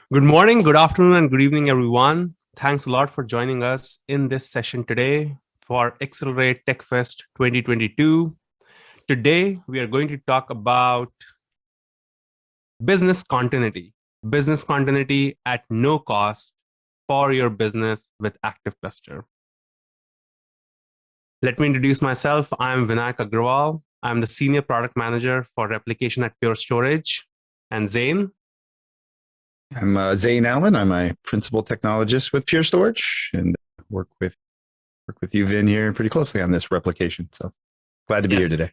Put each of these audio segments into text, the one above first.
Good morning, good afternoon, and good evening, everyone. Thanks a lot for joining us in this session today for Accelerate TechFest 2022. Today, we are going to talk about business continuity at no cost for your business with Active Cluster. Let me introduce myself. I'm Vinayak Agrawal. I'm the Senior Product Manager for Replication at Pure Storage. And Zane? I'm Zane Allen. I'm a principal technologist with Pure Storage and work with you, Vin, here pretty closely on this replication. So glad to be here today.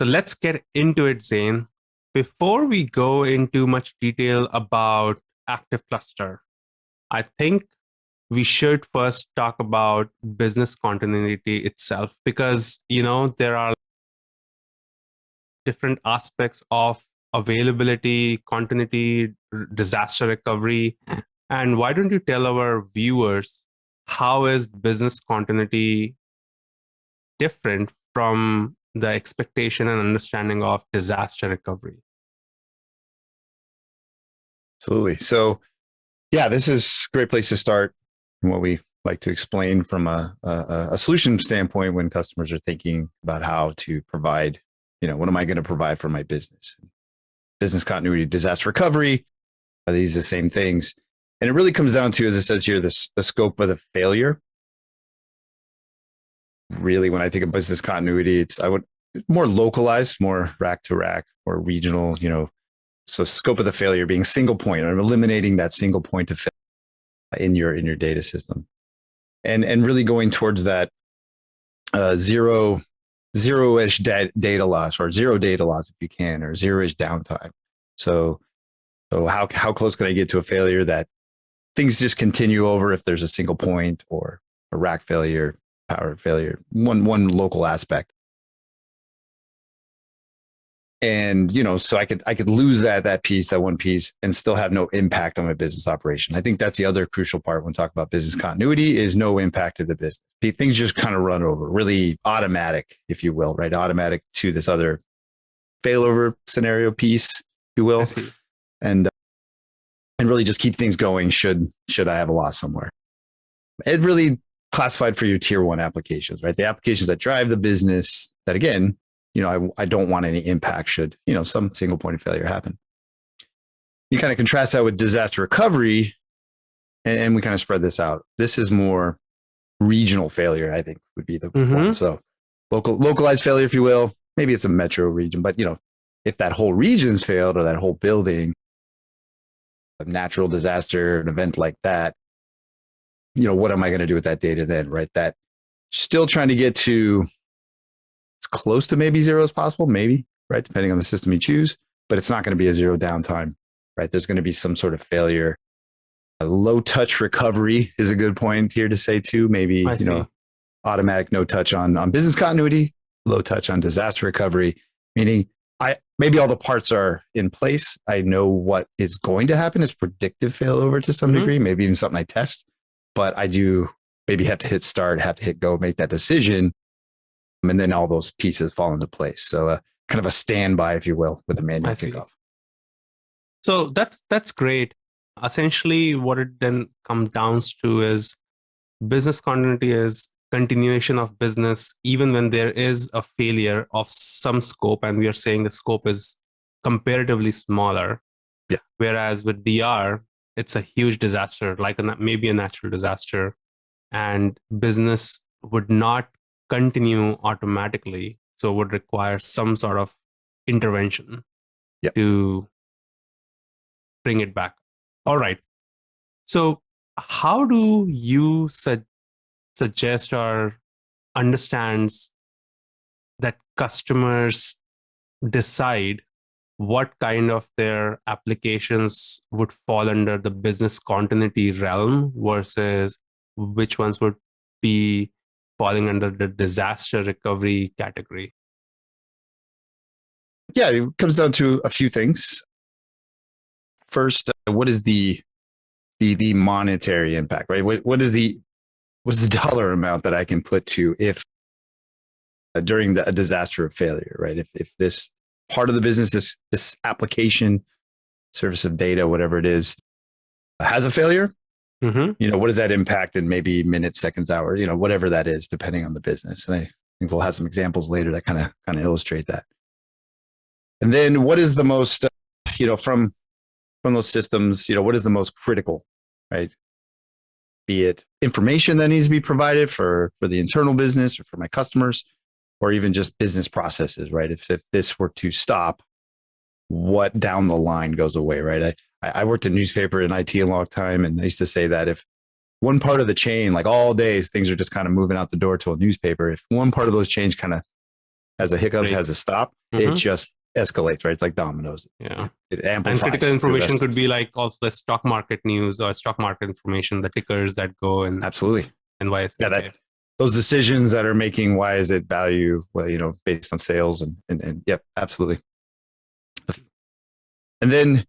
So let's get into it, Zane. Before we go into much detail about Active Cluster, I think we should first talk about business continuity itself, because there are different aspects of availability, continuity, disaster recovery. And why don't you tell our viewers how is business continuity different from the expectation and understanding of disaster recovery? Absolutely. So yeah, this is a great place to start. And what we like to explain from a solution standpoint when customers are thinking about how to provide, what am I going to provide for my business? Business continuity, disaster recovery, are these the same things? And it really comes down to, as it says here, the scope of the failure. Really, when I think of business continuity, I would more localized, more rack to rack, or regional, so scope of the failure being single point, or eliminating that single point of failure in your data system. And really going towards that zero-ish data loss, or zero data loss if you can, or zero-ish downtime. So how close can I get to a failure that things just continue over if there's a single point, or a rack failure, power failure, one local aspect. And so I could lose that one piece and still have no impact on my business operation. I think that's the other crucial part when we talk about business continuity, is no impact to the business. Things just kind of run over, really automatic, if you will, right? Automatic to this other failover scenario piece, if you will, and really just keep things going should I have a loss somewhere. It really classified for your tier one applications, right? The applications that drive the business that, again, I don't want any impact should, some single point of failure happen. You kind of contrast that with disaster recovery, and we kind of spread this out. This is more regional failure, I think, would be the one. So localized failure, if you will. Maybe it's a metro region, but if that whole region's failed, or that whole building, a natural disaster, an event like that, what am I going to do with that data then, right? That still trying to get to as close to maybe zero as possible, maybe, right? Depending on the system you choose, but it's not going to be a zero downtime, right? There's going to be some sort of failure. A low touch recovery is a good point here to say too. Maybe, automatic no touch on business continuity, low touch on disaster recovery, meaning maybe all the parts are in place. I know what is going to happen. Is predictive failover to some degree, maybe even something I test, but I do maybe have to hit start, have to hit go, make that decision. And then all those pieces fall into place. So kind of a standby, if you will, with a manual kickoff. So that's great. Essentially, what it then comes down to is business continuity is continuation of business, even when there is a failure of some scope, and we are saying the scope is comparatively smaller. Yeah. Whereas with DR, it's a huge disaster, like maybe a natural disaster, and business would not continue automatically, so would require some sort of intervention to bring it back. All right. So how do you suggest or understands that customers decide what kind of their applications would fall under the business continuity realm versus which ones would be falling under the disaster recovery category? Yeah, it comes down to a few things. First, what is the monetary impact, right? What is the dollar amount that I can put to if during a disaster of failure, right? If this part of the business, this application, service of data, whatever it is, has a failure, Mm-hmm. what does that impact in maybe minutes, seconds, hours, whatever that is, depending on the business. And I think we'll have some examples later that kind of illustrate that. And then what is the most, from those systems, what is the most critical, right? Be it information that needs to be provided for the internal business or for my customers, or even just business processes, right? If this were to stop, what down the line goes away, right? I worked in newspaper and IT a long time, and I used to say that if one part of the chain, like all days, things are just kind of moving out the door to a newspaper. If one part of those chains kind of has a hiccup, has a stop, it just escalates, right? It's like dominoes. Yeah. It amplifies. And critical information could be like also the stock market news or stock market information, the tickers that go and absolutely. And why is those decisions that are making, why is it value? Well, based on sales and yep, absolutely. And then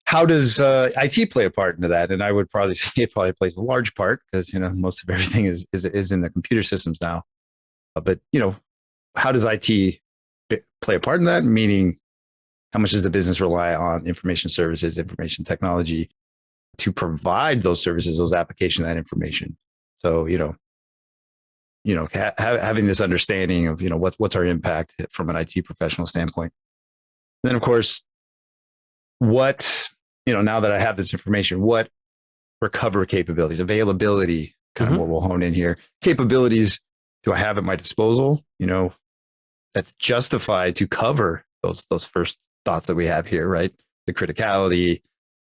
how does IT play a part into that? And I would probably say it probably plays a large part because, most of everything is in the computer systems now. But, how does IT play a part in that? Meaning, how much does the business rely on information services, information technology to provide those services, those applications, that information? So, having this understanding of, what's our impact from an IT professional standpoint. And then, of course, now that I have this information, what recovery capabilities, availability, kind of what we'll hone in here, capabilities do I have at my disposal, that's justified to cover those first thoughts that we have here, right? The criticality,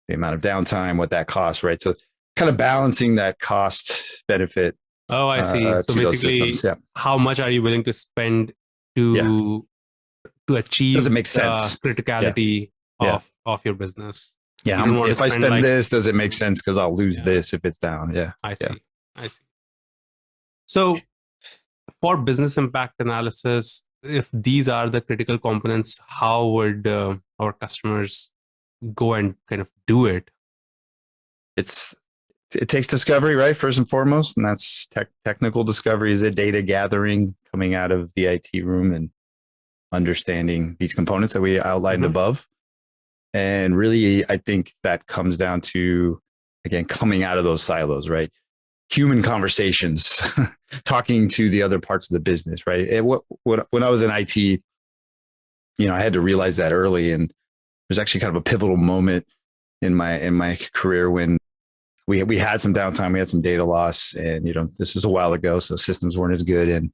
the amount of downtime, what that costs, right? So kind of balancing that cost benefit. Oh, I see. So basically, how much are you willing to spend to achieve does it make sense? Criticality of your business? Yeah. If I spend this, does it make sense? Because I'll lose this if it's down. Yeah. I see. So for business impact analysis, if these are the critical components, how would our customers go and kind of do it? It takes discovery, right? First and foremost, and that's technical discovery. Is it data gathering coming out of the IT room and understanding these components that we outlined above? And really, I think that comes down to, again, coming out of those silos, right? Human conversations, talking to the other parts of the business, right? When I was in IT, I had to realize that early, and there's actually kind of a pivotal moment in my career when we had some downtime, we had some data loss, and this was a while ago, so systems weren't as good,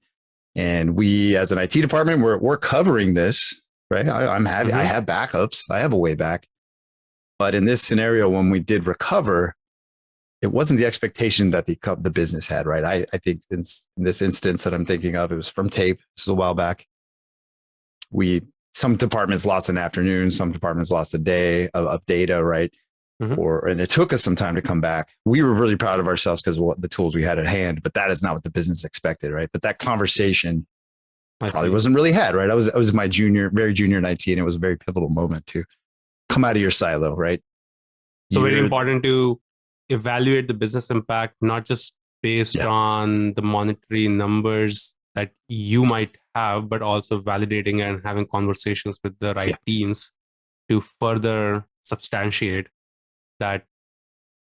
and we as an IT department we're covering this, right? I have backups, I have a way back, but in this scenario when we did recover, it wasn't the expectation that the business had, right? I think in this instance that I'm thinking of, it was from tape. This is a while back. Some departments lost an afternoon, some departments lost a day of data, right? And it took us some time to come back. We were really proud of ourselves because of what the tools we had at hand, but that is not what the business expected, right? But that conversation probably wasn't really had, right? I was very junior in IT, and it was a very pivotal moment to come out of your silo, right? So very important to evaluate the business impact, not just based on the monetary numbers that you might have, but also validating and having conversations with the right teams to further substantiate that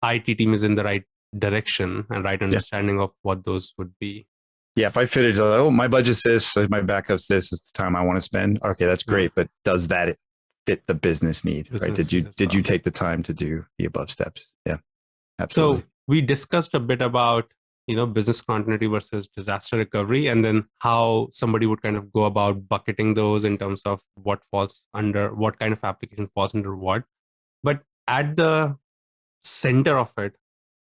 IT team is in the right direction and right understanding of what those would be. Yeah, if I fit it, my budget's this, my backup's this is the time I want to spend. Okay, that's great, but does that fit the business need? Right? Did you take the time to do the above steps? Yeah, absolutely. So we discussed a bit about business continuity versus disaster recovery, and then how somebody would kind of go about bucketing those in terms of what falls under what kind of application falls under what. But at the center of it,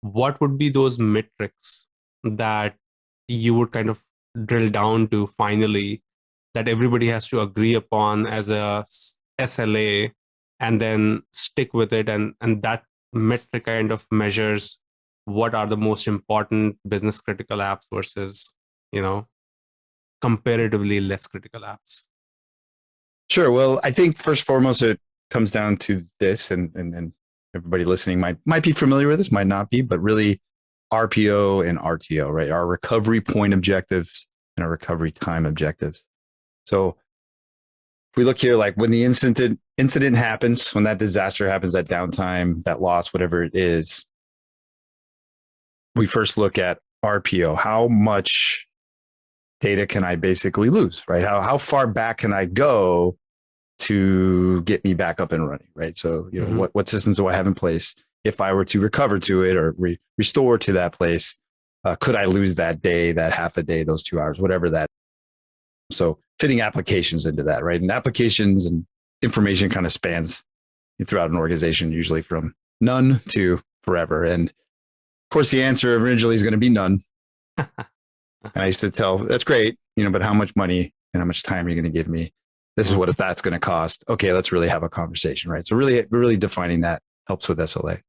what would be those metrics that you would kind of drill down to finally that everybody has to agree upon as a SLA and then stick with it, and that metric kind of measures what are the most important business critical apps versus comparatively less critical apps? Sure. Well, I think first and foremost it comes down to this, and everybody listening might be familiar with this, might not be, but really RPO and RTO, right? Our recovery point objectives and our recovery time objectives. So if we look here, like when the incident happens, when that disaster happens, that downtime, that loss, whatever it is, we first look at RPO. How much data can I basically lose, right? How far back can I go to get me back up and running, right? So, what systems do I have in place? If I were to recover to it or restore to that place, could I lose that day, that half a day, those 2 hours, whatever that. So fitting applications into that, right? And applications and information kind of spans throughout an organization, usually from none to forever. And of course, the answer originally is going to be none. And I used to tell, that's great, but how much money and how much time are you going to give me? This is what that's going to cost. Okay, let's really have a conversation, right? So really defining that helps with SLA.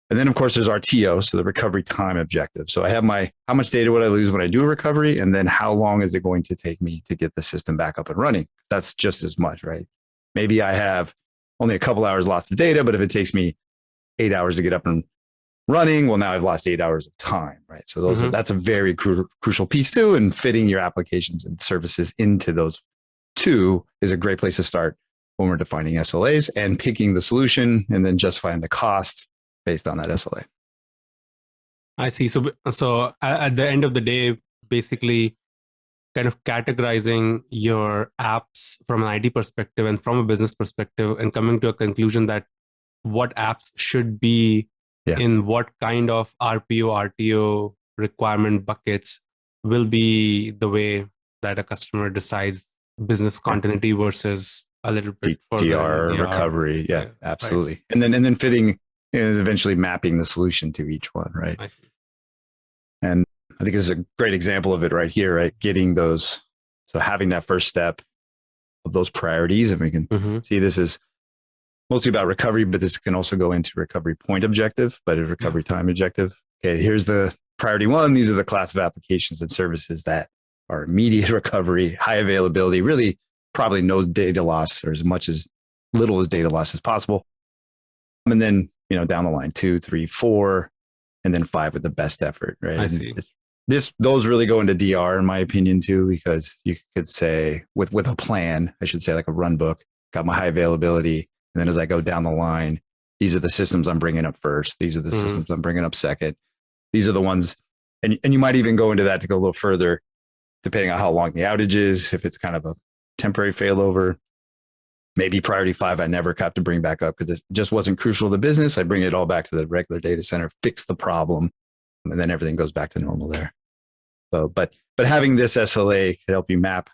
And then of course there's RTO, so the recovery time objective. So I have how much data would I lose when I do a recovery? And then how long is it going to take me to get the system back up and running? That's just as much, right? Maybe I have only a couple hours lost of data, but if it takes me 8 hours to get up and running, well, now I've lost 8 hours of time, right? So that's a very crucial piece too. And fitting your applications and services into those two is a great place to start when we're defining SLAs and picking the solution and then justifying the cost based on that SLA. I see. So at the end of the day, basically kind of categorizing your apps from an IT perspective and from a business perspective and coming to a conclusion that what apps should be in what kind of RPO, RTO requirement buckets will be the way that a customer decides business continuity versus a little bit DR recovery. Yeah, absolutely. Right. And then fitting is eventually mapping the solution to each one, right? I see. And I think this is a great example of it right here, right? Getting those, so having that first step of those priorities, and we can see this is mostly about recovery, but this can also go into recovery point objective, but a recovery time objective. Okay, here's the priority one. These are the class of applications and services that are immediate recovery, high availability, really probably no data loss or as little as data loss as possible. And then, down the line, 2, 3, 4, and then 5 with the best effort, right? I see. Those really go into DR in my opinion too, because you could say with a plan, I should say like a run book, got my high availability. And then as I go down the line, these are the systems I'm bringing up first. These are the systems I'm bringing up second. These are the ones, and you might even go into that to go a little further, depending on how long the outage is. If it's kind of a temporary failover, maybe priority 5, I never have to bring back up because it just wasn't crucial to the business. I bring it all back to the regular data center, fix the problem, and then everything goes back to normal there. So, but having this SLA can help you map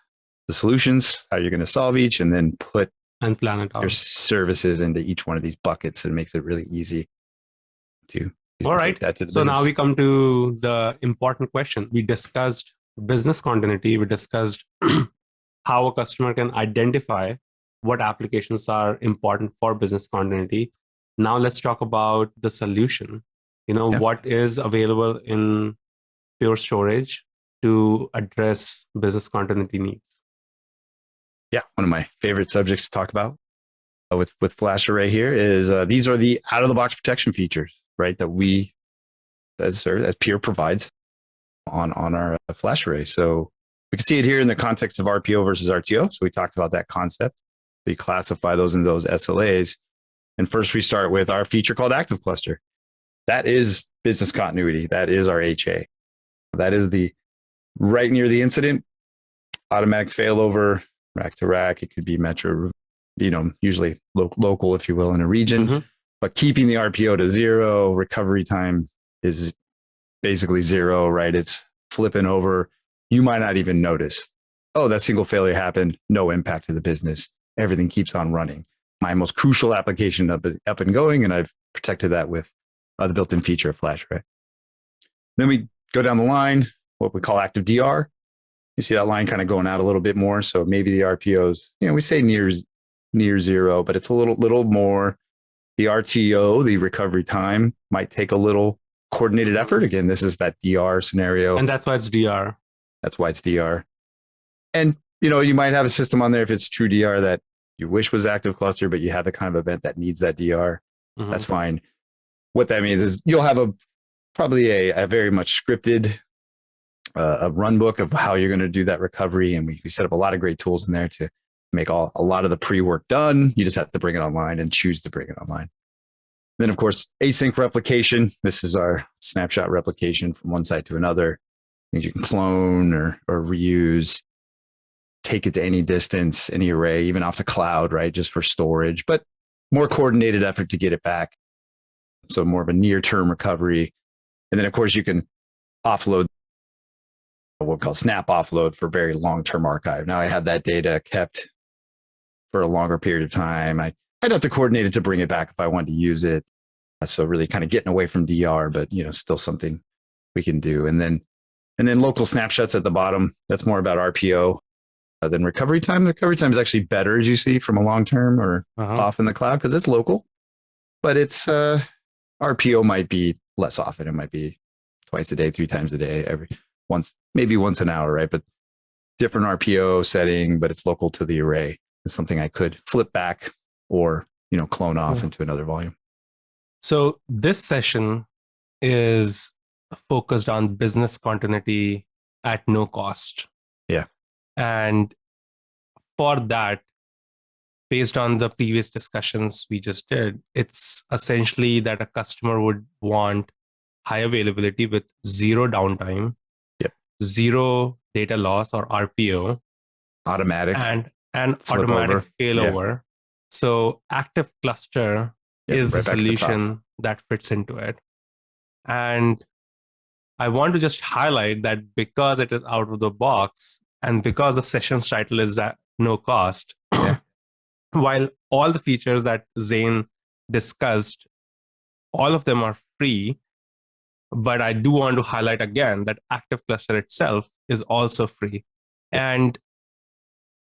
the solutions, how you're going to solve each, and then put and plan it out. Your services into each one of these buckets, and it makes it really easy to. All right. So now we come to the important question. We discussed business continuity. We discussed how a customer can identify what applications are important for business continuity. Now let's talk about the solution. What is available in Pure Storage to address business continuity needs? Yeah, one of my favorite subjects to talk about with FlashArray here is these are the out-of-the-box protection features, right? That we, as Pure provides on our FlashArray. So we can see it here in the context of RPO versus RTO. So we talked about that concept. We classify those into those SLAs. And first we start with our feature called Active Cluster. That is business continuity. That is our HA. That is the right near the incident, automatic failover, rack to rack. It could be metro, usually local, if you will, in a region, but keeping the RPO to 0, recovery time is basically 0, right? It's flipping over. You might not even notice, oh, that single failure happened. No impact to the business. Everything keeps on running. My most crucial application up and going, and I've protected that with the built-in feature of FlashArray. Then we go down the line, what we call active DR. You see that line kind of going out a little bit more. So maybe the RPOs, we say near 0, but it's a little more. The RTO, the recovery time, might take a little coordinated effort. Again, this is that DR scenario. And that's why it's DR. That's why it's DR. And, you might have a system on there if it's true DR that you wish was active cluster, but you have the kind of event that needs that DR. That's fine. What that means is you'll have probably a very much scripted a run book of how you're going to do that recovery. And we set up a lot of great tools in there to make a lot of the pre-work done. You just have to bring it online and choose to bring it online. Then, of course, async replication. This is our snapshot replication from one site to another. Things you can clone or reuse, take it to any distance, any array, even off the cloud, right? Just for storage, but more coordinated effort to get it back. So more of a near-term recovery. And then, of course, you can offload what we call snap offload for very long-term archive. Now I have that data kept for a longer period of time. I'd have to coordinate it to bring it back if I wanted to use it. So really kind of getting away from DR, but still something we can do. And then local snapshots at the bottom. That's more about RPO than recovery time. The recovery time is actually better, as you see, from a long-term or off in the cloud because it's local. But it's RPO might be less often. It might be twice a day, 3 times a day, maybe once an hour, right? But different RPO setting, but it's local to the array. It's something I could flip back or clone off into another volume. So this session is focused on business continuity at no cost. Yeah. And for that, based on the previous discussions we just did, it's essentially that a customer would want high availability with zero downtime, zero data loss or RPO, automatic, and automatic failover. Yeah. So Active Cluster is the solution that fits into it. And I want to just highlight that because it is out of the box and because the session's title is at no cost, while all the features that Zane discussed, all of them are free, but I do want to highlight again that Active Cluster itself is also free. And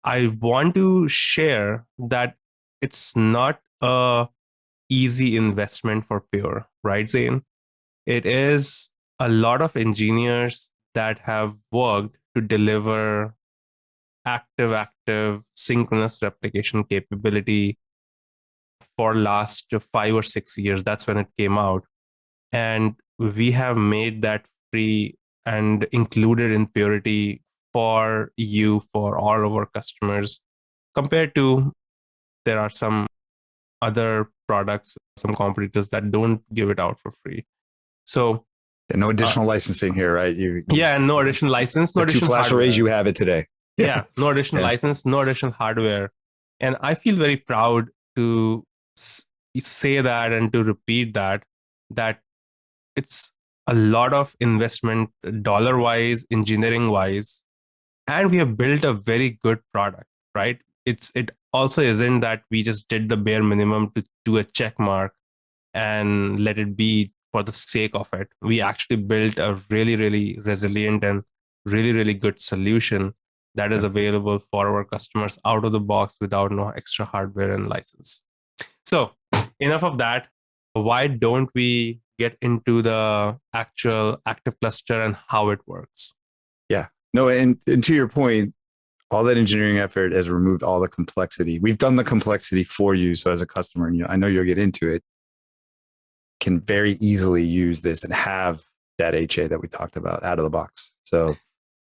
I want to share that it's not a easy investment for Pure, right, Zane? It is a lot of engineers that have worked to deliver active synchronous replication capability for last 5 or 6 years. That's when it came out. And we have made that free and included in Purity for all of our customers, compared to there are some other products, some competitors that don't give it out for free. So no additional licensing here, right? No additional license, no additional 2 flash hardware. arrays you have it today. No additional license, no additional hardware. And I feel very proud to say that and to repeat that it's a lot of investment dollar-wise, engineering-wise, and we have built a very good product, right? It also isn't that we just did the bare minimum to do a check mark and let it be for the sake of it. We actually built a really, really resilient and really, really good solution that is available for our customers out of the box without no extra hardware and license. So enough of that. Why don't we get into the actual Active Cluster and how it works? Yeah. No, and to your point, all that engineering effort has removed all the complexity. We've done the complexity for you. So as a customer, and I know you'll get into it, can very easily use this and have that HA that we talked about out of the box. So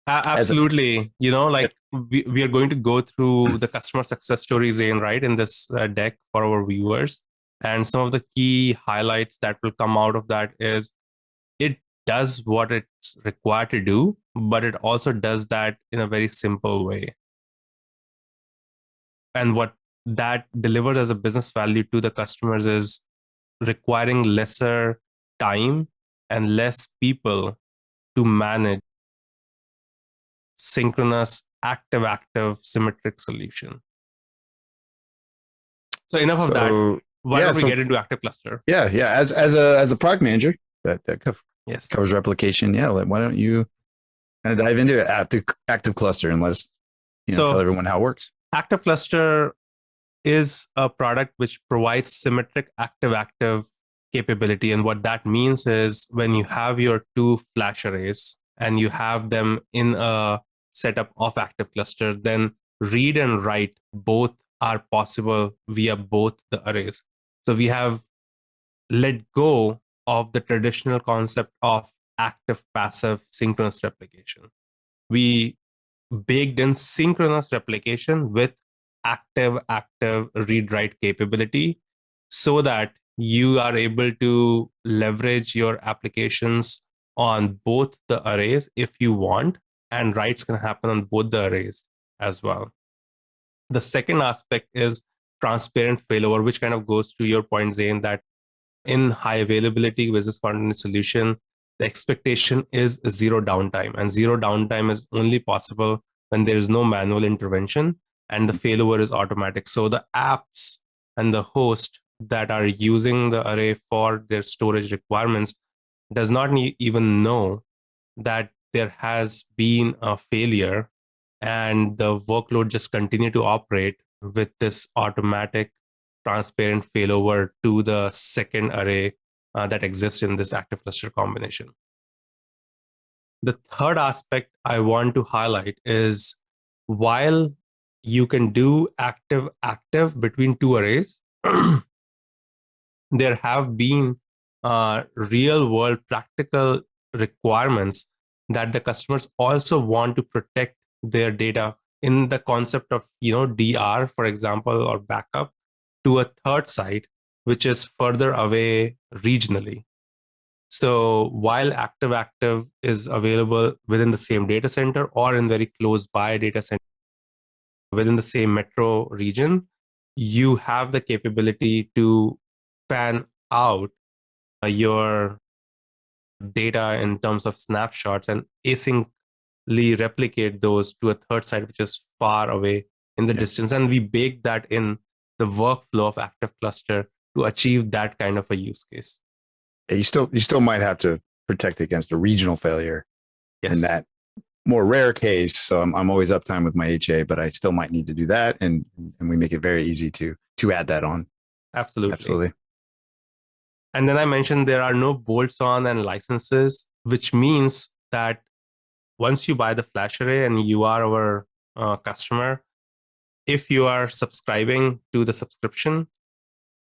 absolutely. We are going to go through the customer success stories in this deck for our viewers. And some of the key highlights that will come out of that is it does what it's required to do, but it also does that in a very simple way. And what that delivers as a business value to the customers is requiring lesser time and less people to manage synchronous active symmetric solution. So enough of that. Why don't we get into Active Cluster? Yeah. As a product manager that covers replication. Yeah. Why don't you kind of dive into it, Active Cluster, and let us tell everyone how it works. Active Cluster is a product which provides symmetric active capability. And what that means is when you have your 2 flash arrays and you have them in a setup of Active Cluster, then read and write both are possible via both the arrays. So we have let go of the traditional concept of active-passive synchronous replication. We baked in synchronous replication with active read write capability so that you are able to leverage your applications on both the arrays if you want, and writes can happen on both the arrays as well. The second aspect is transparent failover, which kind of goes to your point, Zain, that in high availability business continuity solution, the expectation is zero downtime, and zero downtime is only possible when there is no manual intervention and the failover is automatic. So the apps and the host that are using the array for their storage requirements does not even know that there has been a failure, and the workload just continue to operate with this automatic transparent failover to the second array that exists in this active cluster combination. The third aspect I want to highlight is, while you can do active between two arrays, there have been real world practical requirements that the customers also want to protect their data in the concept of DR, for example, or backup to a third site which is further away regionally. So while active is available within the same data center or in very close by data center within the same metro region, you have the capability to fan out your data in terms of snapshots and asyncly replicate those to a third site which is far away in the distance. And we bake that in the workflow of active cluster to achieve that kind of a use case. You still might have to protect against a regional failure in that more rare case. So I'm always uptime with my HA, but I still might need to do that, and we make it very easy to add that on. Absolutely. And then I mentioned there are no bolts on and licenses, which means that once you buy the flash array and you are our customer, if you are subscribing to the subscription,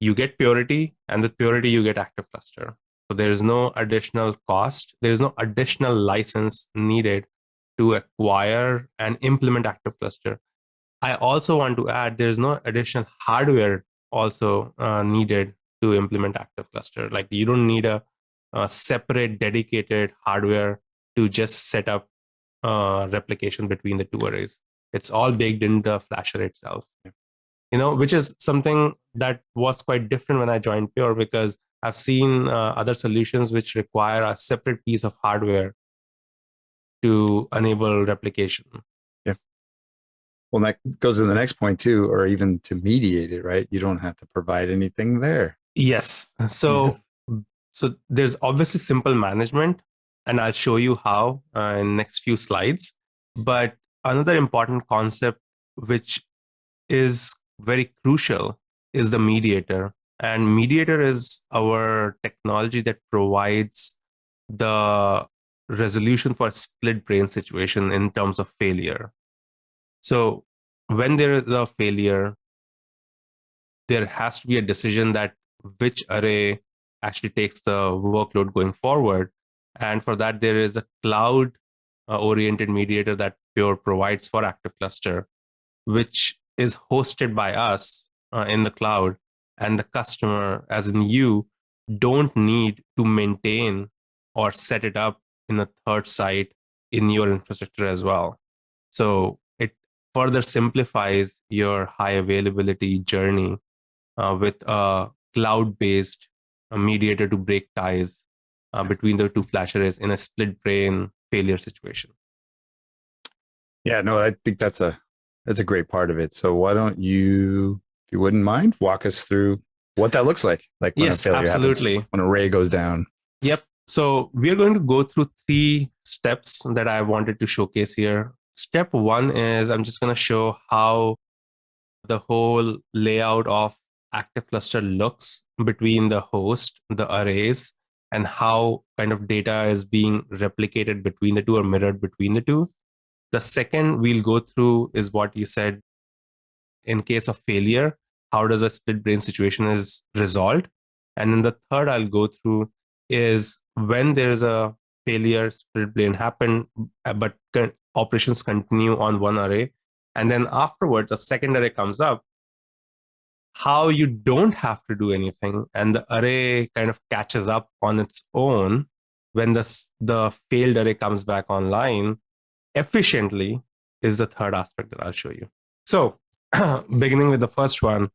you get Purity, and with Purity, you get active cluster. So there is no additional cost. There is no additional license needed to acquire and implement active cluster. I also want to add, there's no additional hardware also needed to implement active cluster. Like, you don't need a separate dedicated hardware to just set up replication between the two arrays. It's all baked in the flash array itself. Which is something that was quite different when I joined Pure, because I've seen other solutions which require a separate piece of hardware to enable replication. Yeah. Well, that goes to the next point too, or even to mediate it, right? You don't have to provide anything there. Yes. So there's obviously simple management, and I'll show you how in next few slides. But another important concept, which is very crucial, is the mediator. And mediator is our technology that provides the resolution for a split brain situation in terms of failure. So when there is a failure, there has to be a decision that which array actually takes the workload going forward. And for that, there is a cloud oriented mediator that Pure provides for active cluster, which is hosted by us in the cloud, and the customer, as in you, don't need to maintain or set it up in a third site in your infrastructure as well. So it further simplifies your high availability journey with a cloud-based mediator to break ties between the two flash arrays in a split brain failure situation. Yeah, no, I think that's a great part of it. So why don't you, if you wouldn't mind, walk us through what that looks like when a failure absolutely. happens, when an array goes down. Yep. So we are going to go through 3 steps that I wanted to showcase here. Step 1 is I'm just going to show how the whole layout of active cluster looks between the host, the arrays, and how kind of data is being replicated between the two or mirrored between the two. The second we'll go through is what you said, in case of failure, how does a split brain situation is resolved? And then the third I'll go through is when there's a failure, split brain happen, but operations continue on one array, And then afterwards, a second array comes up, how you don't have to do anything and the array kind of catches up on its own when the failed array comes back online efficiently is the third aspect that I'll show you. So beginning with the first one,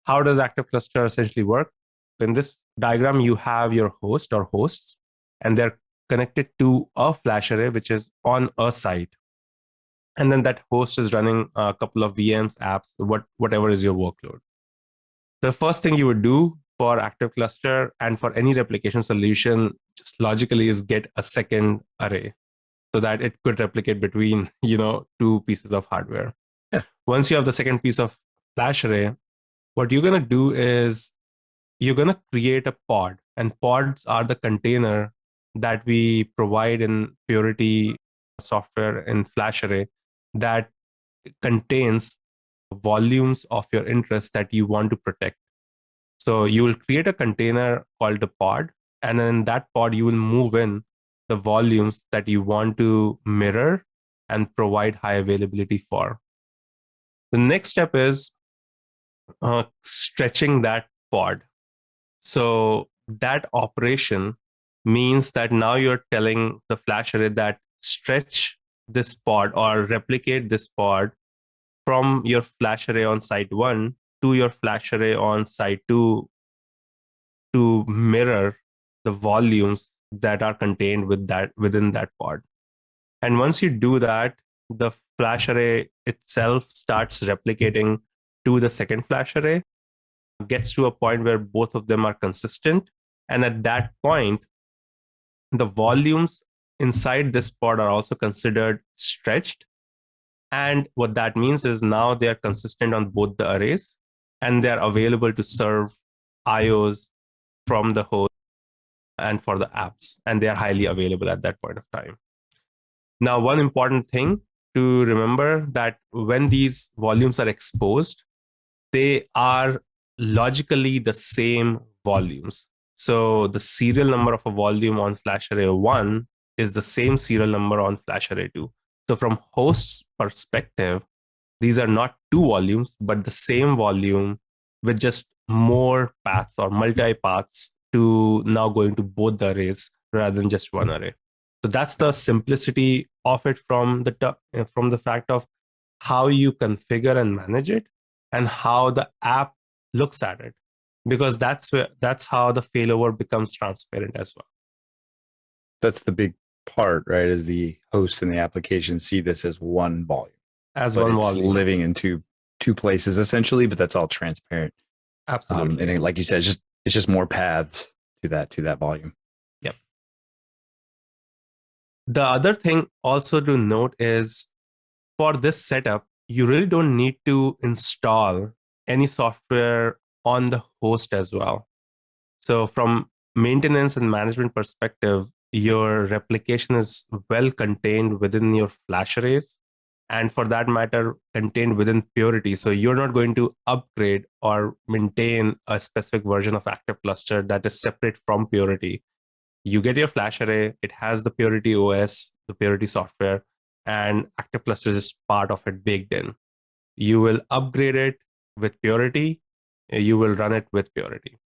how does Active Cluster essentially work? In this diagram, you have your host or hosts, and they're connected to a flash array, which is on a site. And then that host is running a couple of VMs, apps, whatever is your workload. The first thing you would do for Active Cluster and for any replication solution, just logically, is get a second array so that it could replicate between, two pieces of hardware. Yeah. Once you have the second piece of flash array, what you're going to do is you're going to create a pod, and pods are the container that we provide in Purity software in flash array that contains volumes of your interest that you want to protect. So you will create a container called a pod, and then in that pod, you will move in the volumes that you want to mirror and provide high availability for. The next step is stretching that pod. So that operation means that now you're telling the flash array that stretch this pod or replicate this pod from your flash array on site 1 to your flash array on site 2 to mirror the volumes that are contained within that pod. And once you do that, the flash array itself starts replicating to the second flash array, gets to a point where both of them are consistent. And at that point, the volumes inside this pod are also considered stretched. And what that means is now they are consistent on both the arrays, and they're available to serve IOs from the host and for the apps, and they are highly available at that point of time. Now, one important thing to remember that when these volumes are exposed, they are logically the same volumes. So the serial number of a volume on flash array 1 is the same serial number on flash array 2. So from host's perspective, these are not two volumes, but the same volume with just more paths or multi-paths to now going to both the arrays rather than just one array. So that's the simplicity of it from the fact of how you configure and manage it and how the app looks at it, because that's how the failover becomes transparent as well. That's the big part, right? Is the host and the application see this as one volume, living in two places essentially, but that's all transparent. Absolutely. And like you said, it's just more paths to that volume. Yep. The other thing also to note is for this setup, you really don't need to install any software on the host as well. So from maintenance and management perspective, your replication is well contained within your flash arrays, and for that matter, contained within Purity. So you're not going to upgrade or maintain a specific version of Active Cluster that is separate from Purity. You get your flash array, it has the Purity OS, the Purity software, and Active Cluster is part of it baked in. You will upgrade it with Purity, you will run it with Purity.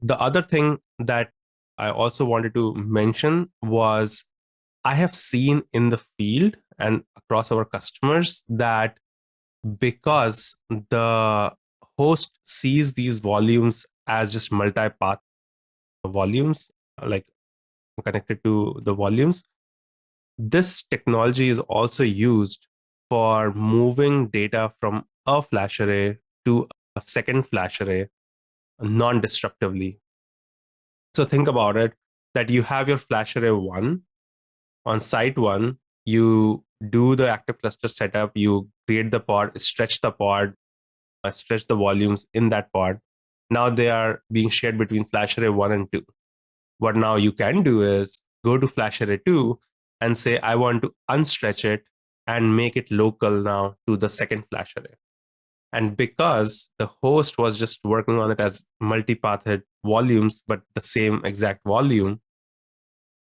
The other thing that I also wanted to mention was I have seen in the field and across our customers that because the host sees these volumes as just multi-path volumes, like connected to the volumes, this technology is also used for moving data from a flash array to a second flash array non-destructively. So think about it, that you have your flash array 1. On site 1, you do the Active Cluster setup, you create the pod, stretch the pod, stretch the volumes in that pod. Now they are being shared between flash array 1 and 2. What now you can do is go to flash array 2 and say, I want to unstretch it and make it local now to the second flash array. And because the host was just working on it as multi-pathed volumes, but the same exact volume,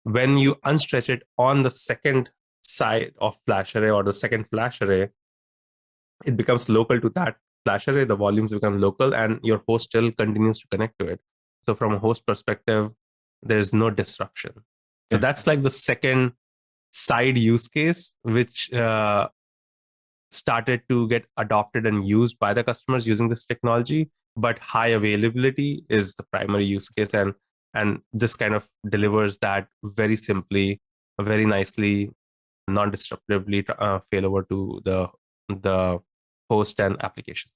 when you unstretch it on the second side of flash array or the second flash array, it becomes local to that flash array. The volumes become local, and your host still continues to connect to it. So from a host perspective, there's no disruption. So that's like the second side use case, which started to get adopted and used by the customers using this technology. But high availability is the primary use case, and this kind of delivers that very simply, very nicely, non-disruptively failover to the host and applications.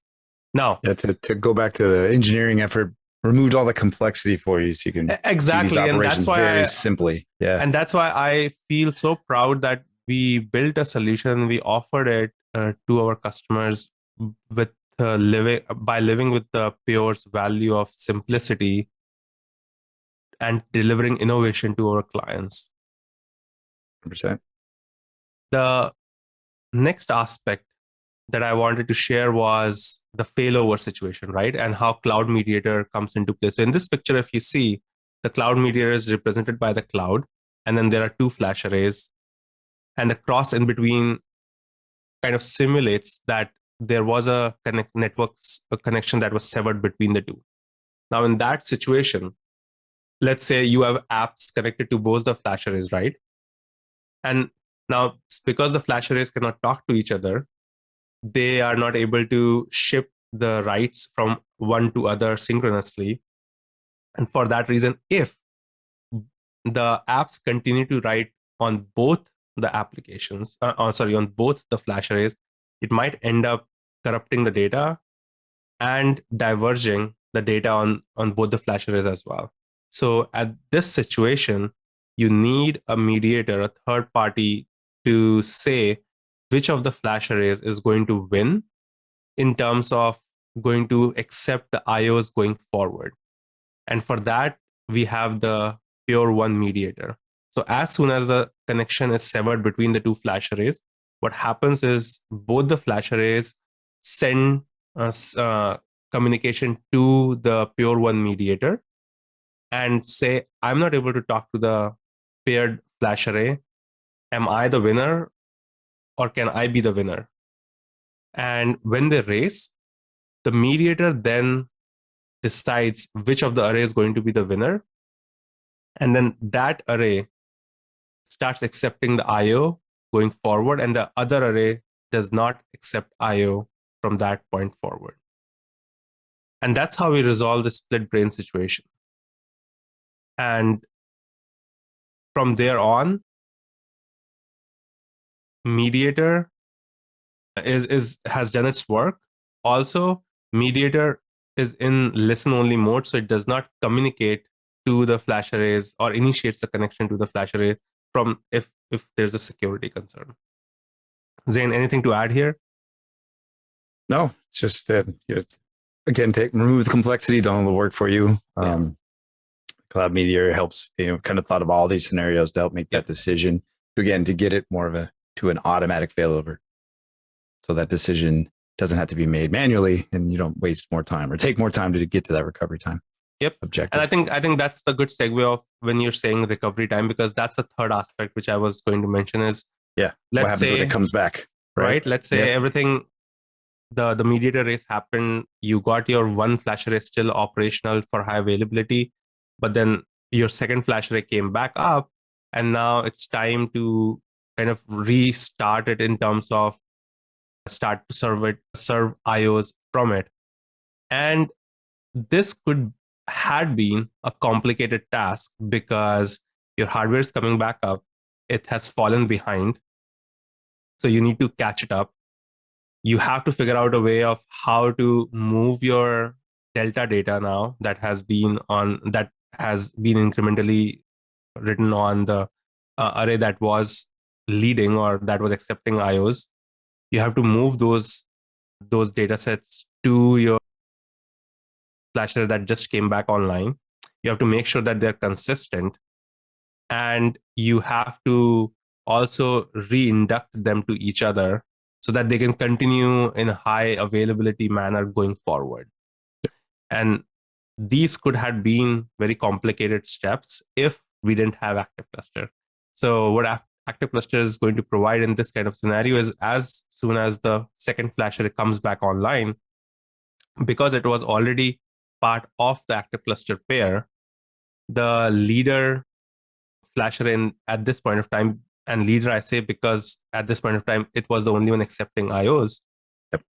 Now, to go back to the engineering effort, removed all the complexity for you, so you can exactly, do these operations and that's why very simply. Yeah, and that's why I feel so proud that we built a solution. We offered it to our customers with living with the Pure's value of simplicity and delivering innovation to our clients. 100%. The next aspect that I wanted to share was the failover situation, right? And how Cloud Mediator comes into play. So in this picture, if you see, the Cloud Mediator is represented by the cloud, and then there are two flash arrays, and the cross in between kind of simulates that there was a connection that was severed between the two. Now, in that situation, let's say you have apps connected to both the flash arrays, right? And now, because the flash arrays cannot talk to each other, they are not able to ship the writes from one to other synchronously. And for that reason, if the apps continue to write on both the applications, on both the flash arrays, it might end up corrupting the data and diverging the data on both the flash arrays as well. So at this situation, you need a mediator, a third party, to say which of the flash arrays is going to win in terms of going to accept the IOs going forward. And for that, we have the Pure1 mediator. So as soon as the connection is severed between the two flash arrays, what happens is both the flash arrays send communication to the Pure1 mediator and say, I'm not able to talk to the paired flash array. Am I the winner, or can I be the winner? And when they race, the mediator then decides which of the array is going to be the winner. And then that array starts accepting the IO going forward, and the other array does not accept IO from that point forward. And that's how we resolve the split brain situation. And from there on, mediator has done its work. Also, mediator is in listen only mode, so it does not communicate to the flash arrays or initiates the connection to the flash array from if there's a security concern. Zain, anything to add here? No, it's just again, remove the complexity, done all the work for you. Cloud Mediator helps, kind of thought of all these scenarios to help make that decision to get it more to an automatic failover. So that decision doesn't have to be made manually, and you don't waste more time or take more time to get to that recovery time. Objective. And I think that's the good segue of when you're saying recovery time, because that's the third aspect which I was going to mention is what happens when it comes back, right? Let's say everything, the mediator race happened, you got your one flash array still operational for high availability, but then your second flash array came back up, and now it's time to kind of restart it in terms of start to serve IOs from it. And this had been a complicated task because your hardware is coming back up, it has fallen behind, so you need to catch it up. You have to figure out a way of how to move your delta data now that has been incrementally written on the array that was leading or that was accepting IOs. You have to move those data sets to your flash array that just came back online. You have to make sure that they're consistent, and you have to also reinduct them to each other so that they can continue in a high availability manner going forward. And these could have been very complicated steps if we didn't have Active Cluster. So what Active Cluster is going to provide in this kind of scenario is as soon as the second flash array comes back online, because it was already part of the Active Cluster pair, the leader flash array at this point of time, and leader I say because at this point of time it was the only one accepting IOs,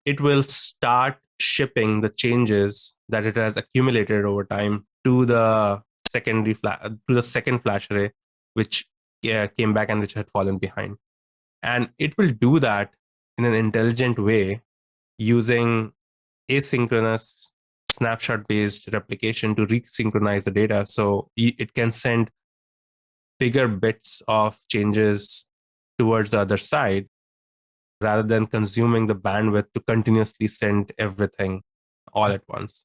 it will start shipping the changes that it has accumulated over time to the second flash array, which came back and which had fallen behind. And it will do that in an intelligent way using asynchronous snapshot based replication to resynchronize the data. So it can send bigger bits of changes towards the other side rather than consuming the bandwidth to continuously send everything all at once.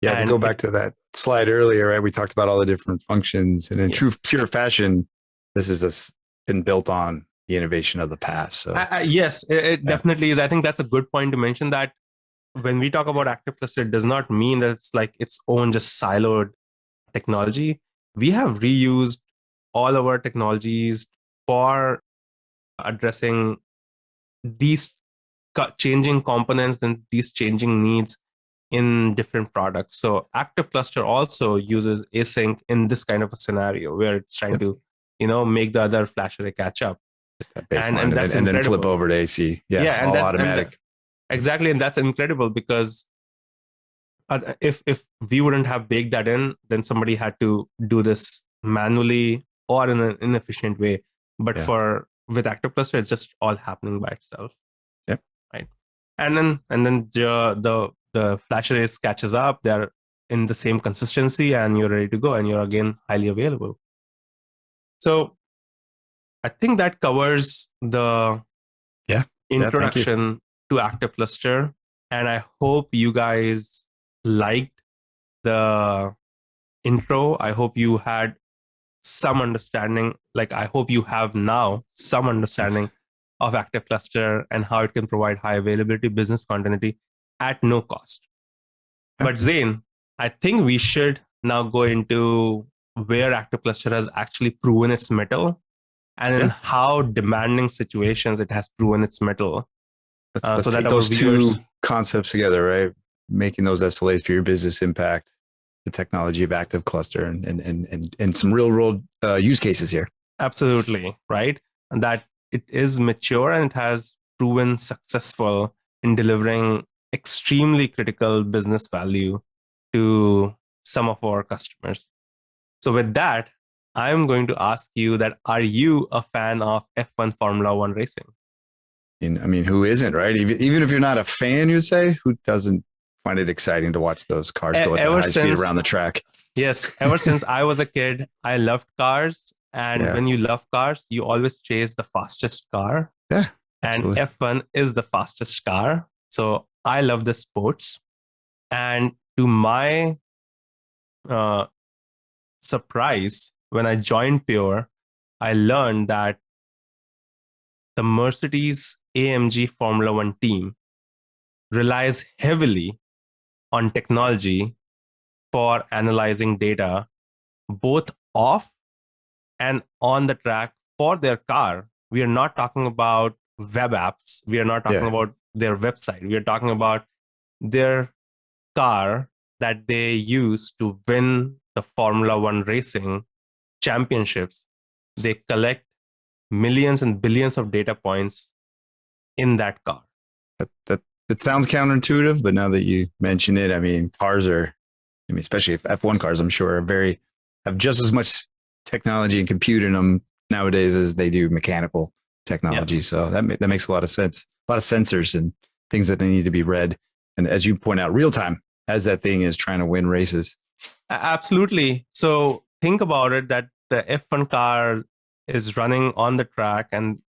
Yeah, and to go back to that slide earlier, right? We talked about all the different functions, and in true pure fashion, this is been built on the innovation of the past. So yes, it definitely is. I think that's a good point to mention, that when we talk about Active Cluster, it does not mean that it's like its own just siloed technology. We have reused all of our technologies for addressing these changing components and these changing needs in different products. So Active Cluster also uses async in this kind of a scenario where it's trying to, make the other flash array catch up. And then flip over to AC. Yeah, all automatic. Exactly. And that's incredible because if we wouldn't have baked that in, then somebody had to do this manually or in an inefficient way. But with Active Cluster, it's just all happening by itself. Yep. Right. And then the flash arrays catches up. They're in the same consistency, and you're ready to go, and you're again highly available. So I think that covers the introduction to Active Cluster. And I hope you guys liked the intro. I hope you had some understanding. Like, I hope you have now some understanding of Active Cluster and how it can provide high availability business continuity at no cost. But Zain, I think we should now go into where Active Cluster has actually proven its mettle and in how demanding situations it has proven its mettle. Let's so take those two concepts together, right? Making those SLAs for your business impact, the technology of Active Cluster, and some real world use cases here. Absolutely, right? And that it is mature and it has proven successful in delivering extremely critical business value to some of our customers. So with that, I'm going to ask you that, are you a fan of F1 Formula One racing? I mean, who isn't, right? Even if you're not a fan, you'd say, who doesn't find it exciting to watch those cars go at high speed around the track? Yes. Ever since I was a kid, I loved cars. And when you love cars, you always chase the fastest car. Yeah. And F1 is the fastest car. So I love the sports. And to my surprise, when I joined Pure, I learned that the Mercedes AMG Formula One team relies heavily on technology for analyzing data, both off and on the track for their car. We are not talking about web apps. We are not talking about their website. We are talking about their car that they use to win the Formula One racing championships. They collect millions and billions of data points in that car. That sounds counterintuitive, but now that you mention it, I mean, cars are, especially if F1 cars, I'm sure have just as much technology and compute in them nowadays as they do mechanical technology. So that makes a lot of sense. A lot of sensors and things that they need to be read. And as you point out, real time as that thing is trying to win races. Absolutely. So think about it, that the F1 car is running on the track and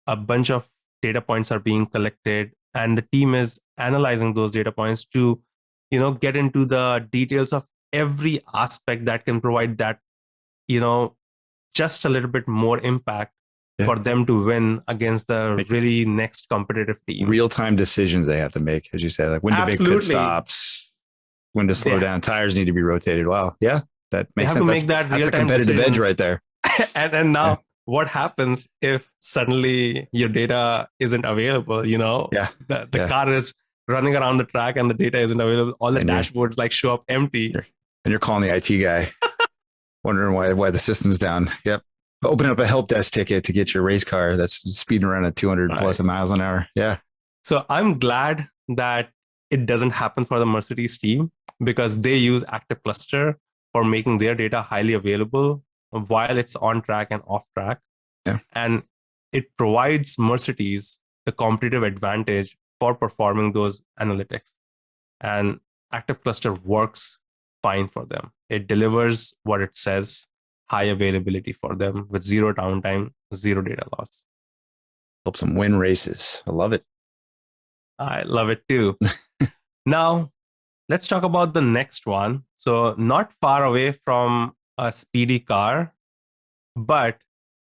a bunch of data points are being collected, and the team is analyzing those data points to, get into the details of every aspect that can provide that, just a little bit more impact for them to win against the really next competitive team. Real-time decisions they have to make, as you said, like when to make pit stops, when to slow down, tires need to be rotated. Wow. Yeah, that makes sense. That's the competitive edge right there. and now what happens if suddenly your data isn't available? The car is running around the track and the data isn't available. All the dashboards like show up empty. And you're calling the IT guy, wondering why the system's down. Yep. Open up a help desk ticket to get your race car that's speeding around at 200 plus miles an hour. Yeah. So I'm glad that it doesn't happen for the Mercedes team, because they use Active Cluster for making their data highly available while it's on track and off track. Yeah. And it provides Mercedes the competitive advantage for performing those analytics. And Active Cluster works fine for them. It delivers what it says, high availability for them with zero downtime, zero data loss. Helps them win races. I love it. I love it too. Now, let's talk about the next one. So not far away from a speedy car, but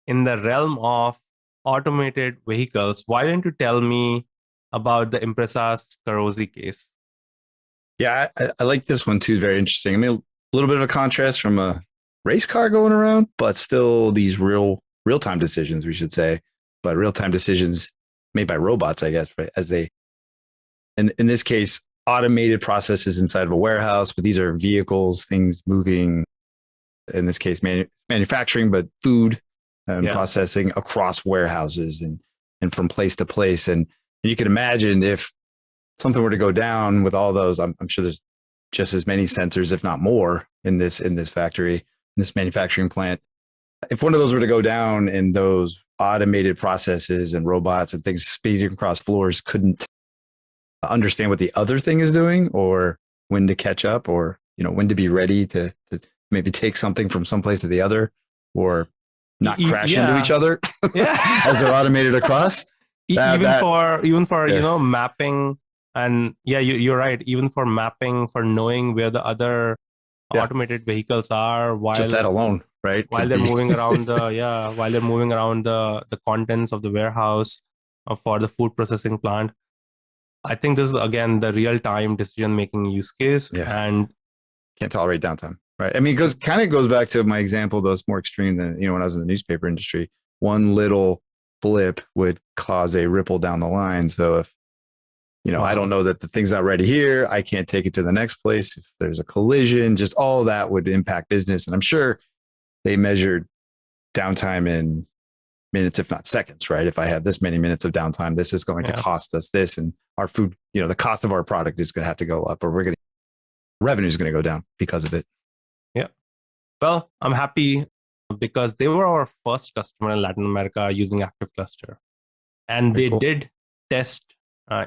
in the realm of automated vehicles, why don't you tell me about the Imprezas Carrozzi case? Yeah, I like this one too. Very interesting. I mean, a little bit of a contrast from a race car going around, but still these real-time decisions, we should say, but real-time decisions made by robots, I guess, right? As they, in this case, automated processes inside of a warehouse, but these are vehicles, things moving, in this case, manufacturing, but food processing across warehouses and from place to place. And you can imagine if something were to go down with all those, I'm sure there's just as many sensors, if not more, in this factory, in this manufacturing plant. If one of those were to go down and those automated processes and robots and things speeding across floors couldn't understand what the other thing is doing, or when to catch up, or when to be ready to maybe take something from someplace to the other, or not crash into each other as they're automated across. Even for mapping. And you're right. Even for mapping, for knowing where the other automated vehicles are, while just that alone, right? While they're moving around the contents of the warehouse for the food processing plant. I think this is again the real-time decision-making use case, and can't tolerate downtime, right? I mean, it kind of goes back to my example, though it's more extreme than when I was in the newspaper industry. One little blip would cause a ripple down the line. So if I don't know that the thing's not ready here, I can't take it to the next place. If there's a collision, just all of that would impact business. And I'm sure they measured downtime in minutes, if not seconds, right? If I have this many minutes of downtime, this is going to cost us this, and our food, the cost of our product is going to have to go up, or revenue is going to go down because of it. Yeah. Well, I'm happy because they were our first customer in Latin America using Active Cluster, and they did test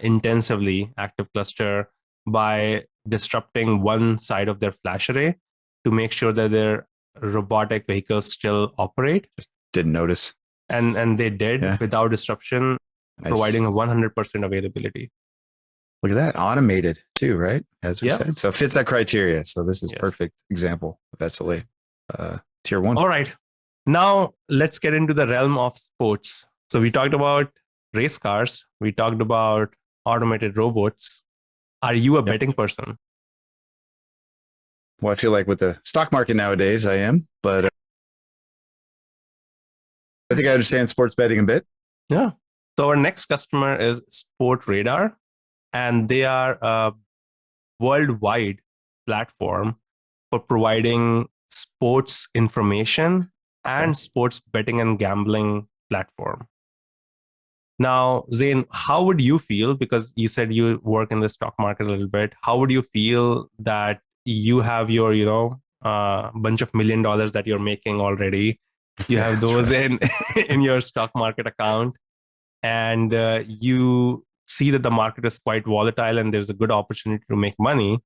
intensively Active Cluster by disrupting one side of their flash array to make sure that their robotic vehicles still operate. Just didn't notice. And they did without disruption, providing 100% availability. Look at that. Automated too, right? As we said. So it fits that criteria. So this is perfect example of SLA tier 1. All right. Now let's get into the realm of sports. So we talked about race cars. We talked about automated robots. Are you a betting person? Well, I feel like with the stock market nowadays, I am, but I think I understand sports betting a bit. Yeah. So our next customer is Sportradar, and they are a worldwide platform for providing sports information and sports betting and gambling platform. Now, Zain, how would you feel, because you said you work in the stock market a little bit, how would you feel that you have your, bunch of $1 million that you're making already? You have those in your stock market account, and you see that the market is quite volatile and there's a good opportunity to make money,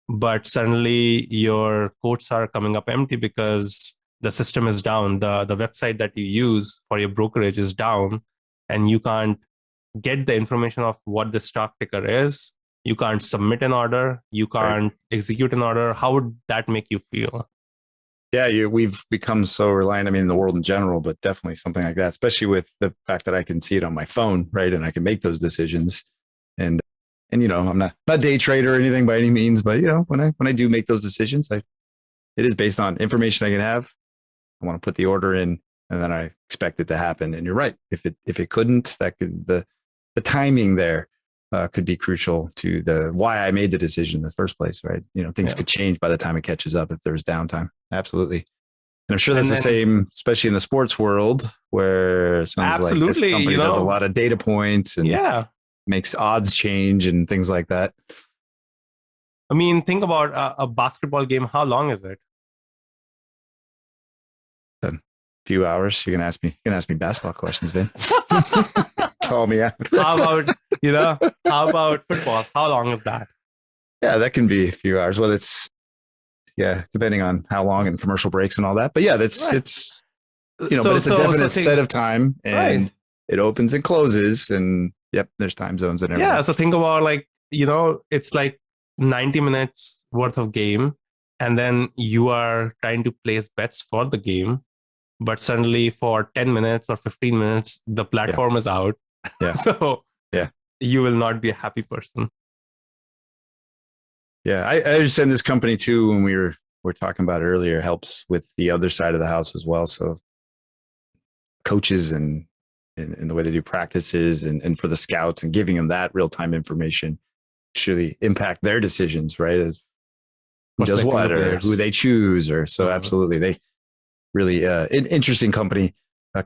but suddenly your quotes are coming up empty because the system is down. The website that you use for your brokerage is down, and you can't get the information of what the stock ticker is. You can't submit an order. You can't execute an order. How would that make you feel? Yeah, we've become so reliant, in the world in general, but definitely something like that, especially with the fact that I can see it on my phone, right? And I can make those decisions. And I'm not a day trader or anything by any means, but when I do make those decisions, it is based on information I can have. I want to put the order in and then I expect it to happen. And you're right. If it couldn't, that could, the timing there could be crucial to the why I made the decision in the first place, right? Things could change by the time it catches up if there's downtime. Absolutely. And I'm sure that's the same, especially in the sports world, where it sounds like this company does a lot of data points and makes odds change and things like that. I mean, think about a basketball game. How long is it? A few hours. You can ask me basketball questions, Vin. Call me out. How about football? How long is that? Yeah, that can be a few hours. Well, depending on how long and commercial breaks and all that. But yeah, but it's a definite set of time, and it opens and closes, and there's time zones and everything. Yeah, so think about it's like 90 minutes worth of game, and then you are trying to place bets for the game, but suddenly for 10 minutes or 15 minutes, the platform is out. Yeah. So you will not be a happy person. Yeah, I understand this company too, when we were talking about it earlier, helps with the other side of the house as well. So coaches and the way they do practices and for the scouts and giving them that real-time information actually impact their decisions, right? As who does what or who they choose or so. Absolutely. They really an interesting company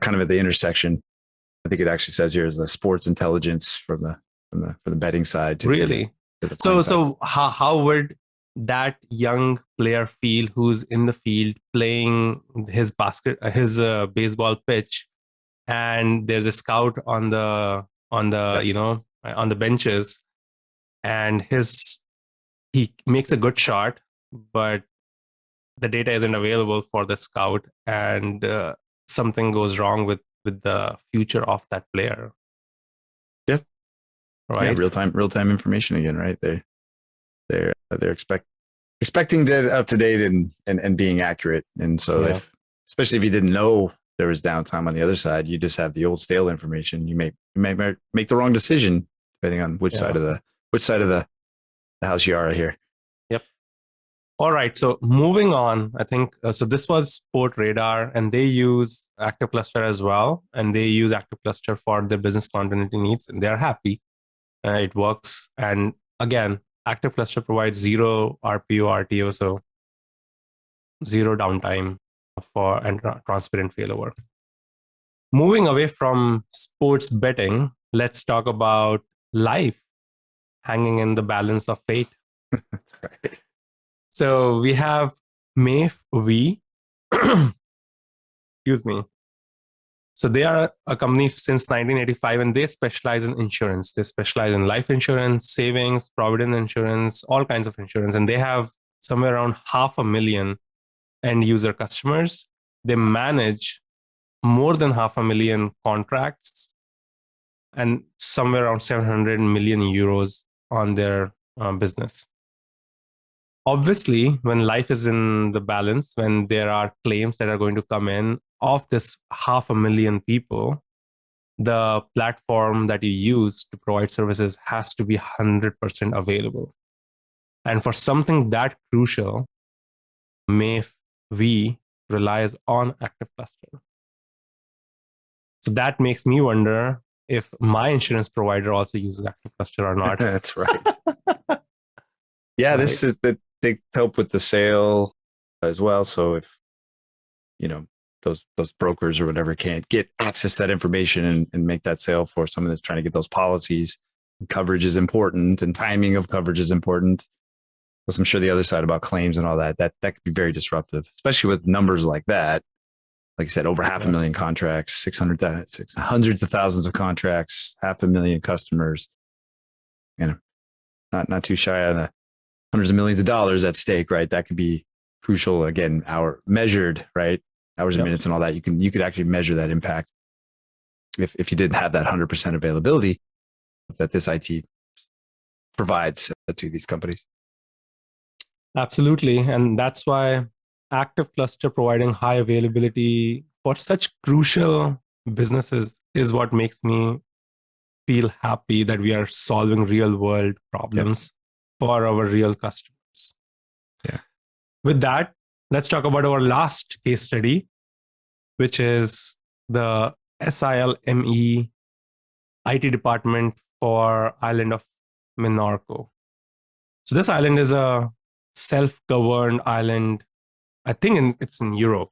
kind of at the intersection. I think it actually says here is the sports intelligence from the betting side. Really? So how would that young player feel who's in the field playing his baseball pitch, and there's a scout on the on the benches, and he makes a good shot, but the data isn't available for the scout, and something goes wrong with the future of that player. Yeah. Right. Yeah, real time information again, right? They're expecting that up to date and being accurate. And so especially if you didn't know there was downtime on the other side, you just have the old stale information. You may make the wrong decision depending on which side of the house you are here. Yep. All right. So moving on, I think so. This was Sportradar, and they use Active Cluster as well, and they use Active Cluster for their business continuity needs, and they're happy. It works, and again, Active Cluster provides zero RPO, RTO, so zero downtime and transparent failover. Moving away from sports betting, let's talk about life hanging in the balance of fate. That's right. So we have MAFE. Excuse me. So they are a company since 1985, and they specialize in insurance. They specialize in life insurance, savings, provident insurance, all kinds of insurance. And they have somewhere around 500,000 end user customers. They manage more than 500,000 contracts and somewhere around 700 million euros on their business. Obviously, when life is in the balance, when there are claims that are going to come in of this 500,000 people, the platform that you use to provide services has to be 100% available. And for something that crucial, MAFE relies on Active Cluster. So that makes me wonder if my insurance provider also uses Active Cluster or not. That's right. Yeah, right. This is that they help with the sale as well. So if those brokers or whatever can't get access to that information and make that sale for someone that's trying to get those policies, coverage is important and timing of coverage is important. Plus, I'm sure the other side about claims and all that could be very disruptive, especially with numbers like that. Like I said, over 500,000 contracts, hundreds of thousands of contracts, 500,000 customers, not too shy of the hundreds of millions of dollars at stake, right? That could be crucial. Again, measured, right? Hours and minutes and all that. You could actually measure that impact if you didn't have that 100% availability that this IT provides to these companies. Absolutely. And that's why Active Cluster providing high availability for such crucial businesses is what makes me feel happy that we are solving real world problems for our real customers. Yeah. With that, let's talk about our last case study. which is the SILME IT department for island of Minorco. So this island is a self-governed island. I think it's in Europe,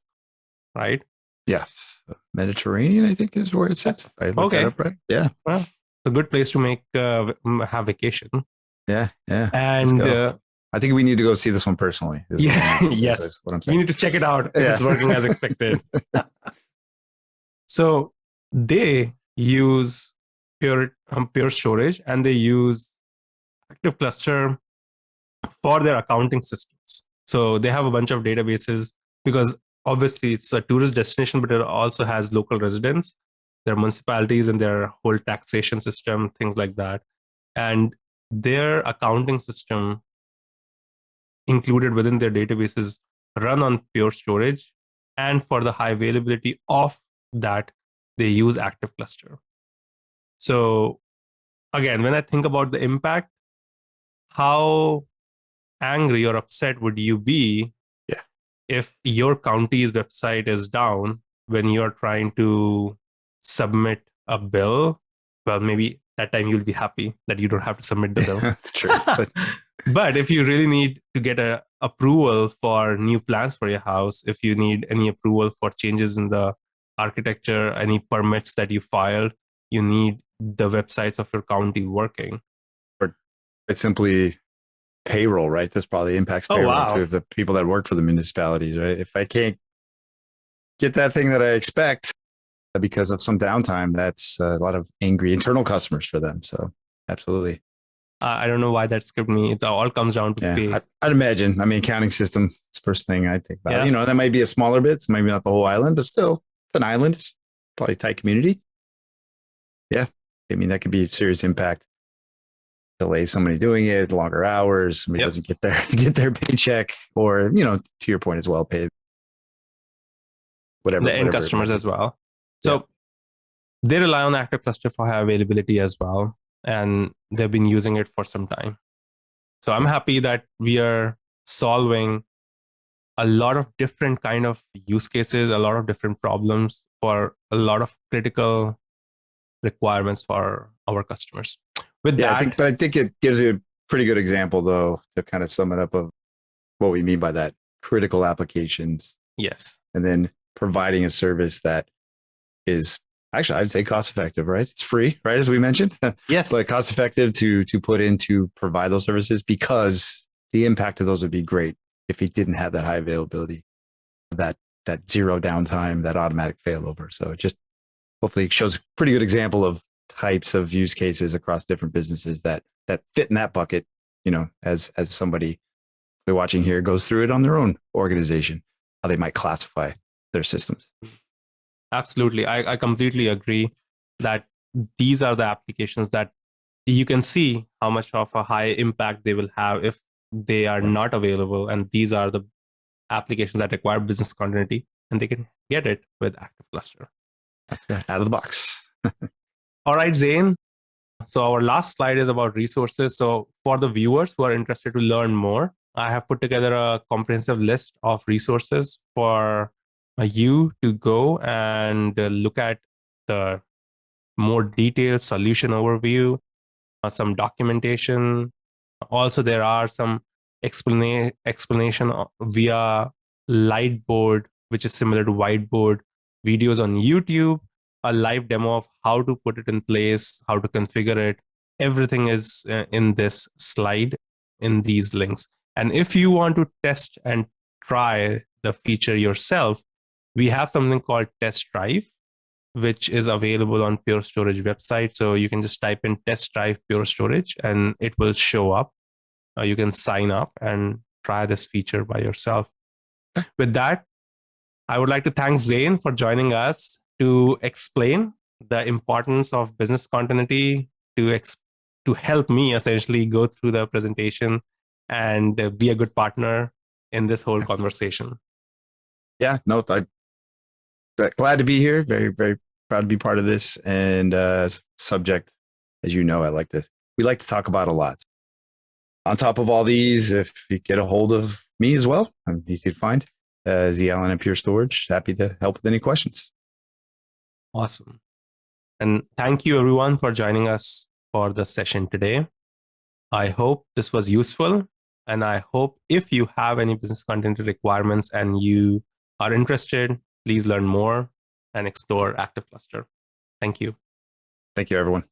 right? Yes. Mediterranean, I think, is where it sits. I looked that up, right? Yeah. Well, it's a good place to have vacation. Yeah. And I think we need to go see this one personally. Yes. What I'm saying. You need to check it out if it's working as expected. So they use Pure Storage, and they use Active Cluster for their accounting systems. So they have a bunch of databases because obviously it's a tourist destination, but it also has local residents, their municipalities and their whole taxation system, things like that. And their accounting system included within their databases run on Pure Storage. And for the high availability of that, they use Active Cluster. So again, when I think about the impact, how angry or upset would you be if your county's website is down when you're trying to submit a bill? Well, maybe that time you'll be happy that you don't have to submit the bill. That's true. But if you really need to get an approval for new plans for your house, if you need any approval for changes in the architecture, any permits that you filed, you need the websites of your county working. Or it's simply payroll, right? This probably impacts payroll too, of the people that work for the municipalities, right? If I can't get that thing that I expect because of some downtime, that's a lot of angry internal customers for them. So absolutely. I don't know why that skipped me. It all comes down to pay. I'd imagine. I mean, accounting system is the first thing I think about. Yeah. That might be a smaller bit. It's maybe not the whole island, but still, it's an island. It's probably a tight community. Yeah. I mean, that could be a serious impact. Delay somebody doing it, longer hours, somebody doesn't get their paycheck, or, to your point as well, pay whatever. The end customers as well. So they rely on Active Cluster for high availability as well. And they've been using it for some time. So I'm happy that we are solving a lot of different kind of use cases, a lot of different problems for a lot of critical requirements for our customers. With that, I think it gives you a pretty good example, though, to kind of sum it up of what we mean by that: critical applications. Yes. And then providing a service that is actually, I'd say cost effective, right? It's free, right? As we mentioned. Yes. But cost effective to put in to provide those services, because the impact of those would be great if we didn't have that high availability, that zero downtime, that automatic failover. So it just hopefully shows a pretty good example of types of use cases across different businesses that fit in that bucket, as somebody watching here goes through it on their own organization, how they might classify their systems. Absolutely. I completely agree that these are the applications that you can see how much of a high impact they will have if they are not available. And these are the applications that require business continuity, and they can get it with Active Cluster. That's good. Out of the box. All right, Zain. So our last slide is about resources. So for the viewers who are interested to learn more, I have put together a comprehensive list of resources for you to go and look at the more detailed solution overview, some documentation. Also, there are some explanation via Lightboard, which is similar to Whiteboard, videos on YouTube, a live demo of how to put it in place, how to configure it. Everything is in this slide, in these links. And if you want to test and try the feature yourself, we have something called Test Drive, which is available on Pure Storage website. So you can just type in Test Drive Pure Storage and it will show up. You can sign up and try this feature by yourself. With that, I would like to thank Zain for joining us to explain the importance of business continuity, to help me essentially go through the presentation and be a good partner in this whole conversation. Yeah, no, I'm glad to be here. Very, very proud to be part of this. And subject, as you know, we like to talk about a lot. On top of all these, if you get a hold of me as well, I'm easy to find. ZLN and Pure Storage. Happy to help with any questions. Awesome. And thank you everyone for joining us for the session today. I hope this was useful. And I hope if you have any business continuity requirements and you are interested, please learn more and explore Active Cluster. Thank you. Thank you, everyone.